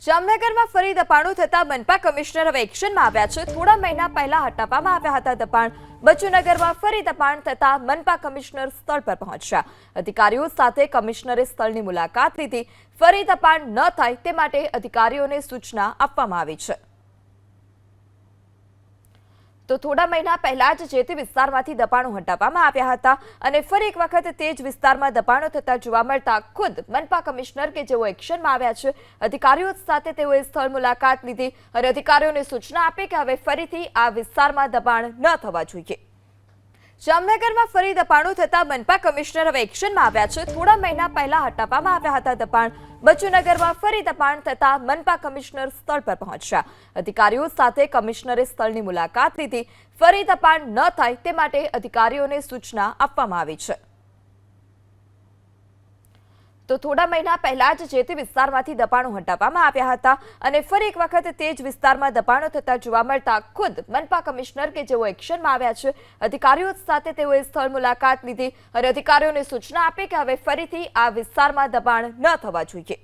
જામનગરમાં ફરી દબાણો થતા મનપા કમિશનર હવે એક્શનમાં આવ્યા છે। થોડા મહિના પહેલા હટાવવામાં આવ્યા હતા દબાણ। બચુનગરમાં ફરી દબાણ થતા મનપા કમિશનર સ્થળ પર પહોંચ્યા। અધિકારીઓ સાથે કમિશનરે સ્થળની મુલાકાત લીધી। ફરી દબાણ ન થાય તે માટે અધિકારીઓને સૂચના આપવામાં આવી છે। તો થોડા મહિના પહેલા જ જે તે વિસ્તારમાંથી દબાણો હટાવવામાં આવ્યા હતા અને ફરી એક વખત તે જ વિસ્તારમાં દબાણો થતા જોવા મળતા ખુદ મનપા કમિશનર કે જેઓ એક્શનમાં આવ્યા છે, અધિકારીઓ સાથે તેઓએ સ્થળ મુલાકાત લીધી અને અધિકારીઓને સૂચના આપી કે હવે ફરીથી આ વિસ્તારમાં દબાણ ન થવા જોઈએ। જામનગરમાં ફરી દબાણો થતા મનપા કમિશનર હવે એક્શનમાં આવ્યા છે। થોડા મહિના પહેલા હટાવવામાં આવ્યા હતા દબાણ। બચુનગરમાં ફરી દબાણ થતા મનપા કમિશનર સ્થળ પર પહોંચ્યા। અધિકારીઓ સાથે કમિશનરે સ્થળની મુલાકાત લીધી। ફરી દબાણ ન થાય તે માટે અધિકારીઓને સૂચના આપવામાં આવી છે। તો થોડા મહિના પહેલા જ જે તે વિસ્તારમાંથી દબાણો હટાવવામાં આવ્યા હતા અને ફરી એક વખત તે જ વિસ્તારમાં દબાણો થતા જોવા મળતા ખુદ મનપા કમિશનર કે જેઓ એક્શનમાં આવ્યા છે, અધિકારીઓ સાથે તેઓએ સ્થળ મુલાકાત લીધી અને અધિકારીઓને સૂચના આપી કે હવે ફરીથી આ વિસ્તારમાં દબાણ ન થવા જોઈએ।